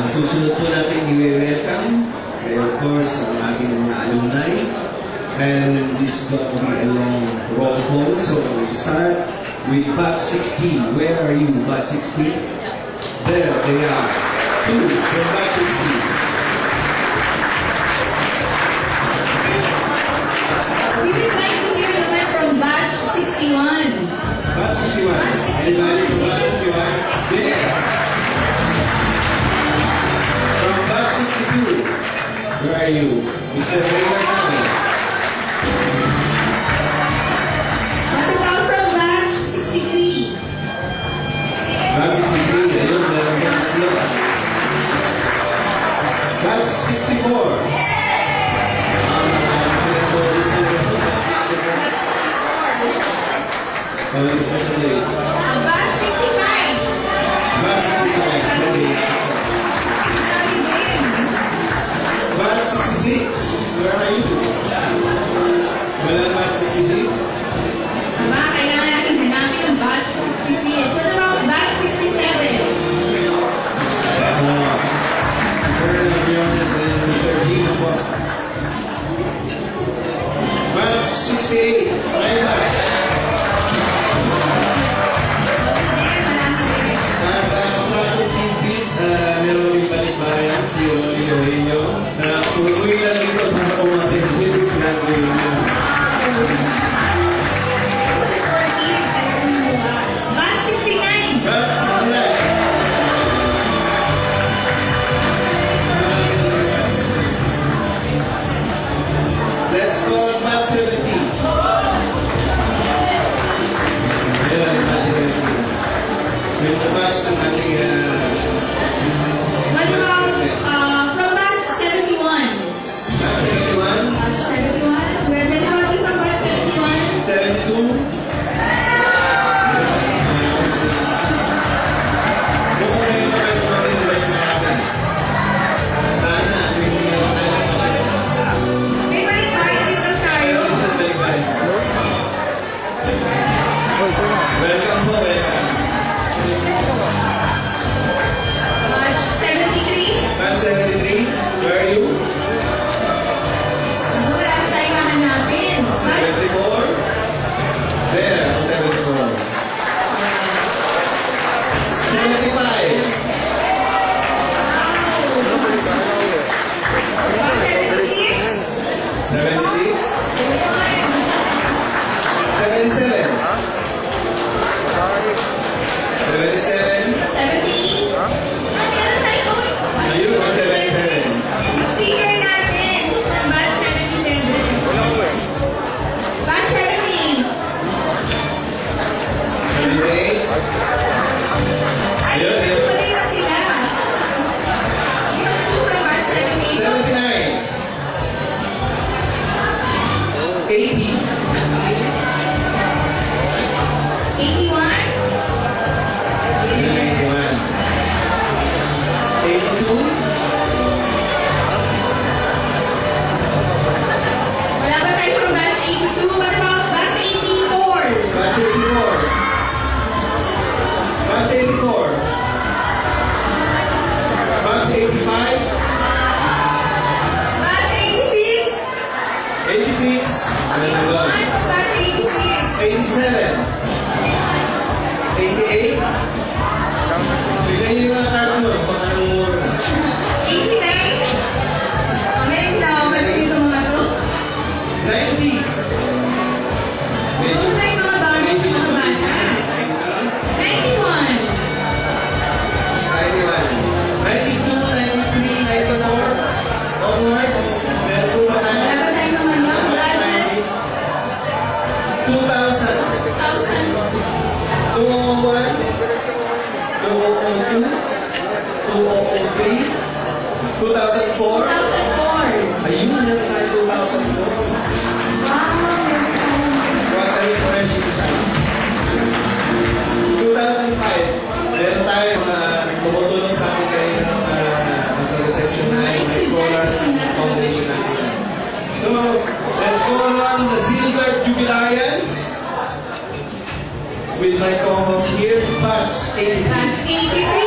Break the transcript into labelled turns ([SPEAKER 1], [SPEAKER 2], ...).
[SPEAKER 1] Susunod po natin i-welcome, of course, ang ating mga alumni. And this is going to be a long roll call, so we start with batch 16. Where are you, batch 16? There they are. 2 from batch 16.
[SPEAKER 2] We would like to hear the one from batch 61.
[SPEAKER 1] Batch 61. Anybody from batch 61? There. From batch 62. Where are you? Mr. Raymond Nani.
[SPEAKER 2] What about from batch 63?
[SPEAKER 1] Batch 63. Ayun, meron ka tatlo. Batch 64.
[SPEAKER 2] Batch 65.
[SPEAKER 1] Batch 65. Batch 66. Where are you? Wala batch 66?
[SPEAKER 2] Diba, kailangan natin hanapin ang batch 66. What about batch 67?
[SPEAKER 1] Colonel Briones and Mr. Gino Bosco. Batch 68. My batch. Meron yung balik-bayan, si Rolio Rino, na uwi lang dito para umatindi ng Rino.
[SPEAKER 2] Batch 69.
[SPEAKER 1] Batch 69. Let's go on batch 70. Ayan, batch 70. Yung batch ng ating
[SPEAKER 2] What about from batch 71?
[SPEAKER 1] batch 71,
[SPEAKER 2] Batch 71? Where did you from batch 71?
[SPEAKER 1] 72. Mukhang ngayon na kayo tumating natin. Sana, may meron tayo na kasi.
[SPEAKER 2] May balik-balik dito tayo.
[SPEAKER 1] Welcome po, welcome.
[SPEAKER 2] Batch 73.
[SPEAKER 1] Batch 73, where are you?
[SPEAKER 2] Wala pa tayo hahanapin.
[SPEAKER 1] 74. There, 74. 75.
[SPEAKER 2] Batch 76.
[SPEAKER 1] 76. 77. 77.
[SPEAKER 2] 70.
[SPEAKER 1] Ayun, 77.
[SPEAKER 2] Senior natin. Batch 77. Batch 70.
[SPEAKER 1] 78.
[SPEAKER 2] Ay,
[SPEAKER 1] Ayun, ayun.
[SPEAKER 2] tuloy na sila. Yung from batch 70.
[SPEAKER 1] 79. 80.
[SPEAKER 2] 81.
[SPEAKER 1] 81. 82.
[SPEAKER 2] Wala ba tayo from batch 82? What about batch 84?
[SPEAKER 1] Batch 84. Batch 84. Batch 85.
[SPEAKER 2] Batch 86?
[SPEAKER 1] 86. Ano na ba?
[SPEAKER 2] One from batch 86.
[SPEAKER 1] 87. 88. Bigyan niyo yung mga card mo. Baka namumura na.
[SPEAKER 2] 89? Mamaya pinakaman dito mga to.
[SPEAKER 1] 90. Medyo
[SPEAKER 2] Wala yung mga bago
[SPEAKER 1] medyo
[SPEAKER 2] mga bata. 91.
[SPEAKER 1] 92, 93, 94. Onwards. Meron po ba tayo?
[SPEAKER 2] Wala ba tayo naman ba? Wala na.
[SPEAKER 1] 2,000.
[SPEAKER 2] 1,000.
[SPEAKER 1] 201. 2002. 2003. 2004.
[SPEAKER 2] 1,004.
[SPEAKER 1] Ayun, meron tayo 2004. Water Information Design. 2005. Meron tayo tumutulong sa akin kayo sa reception na yung Scholars Foundation natin. So, let's go on the Silver Jubilarians with my co-host here, Batch 83.
[SPEAKER 2] Batch 83.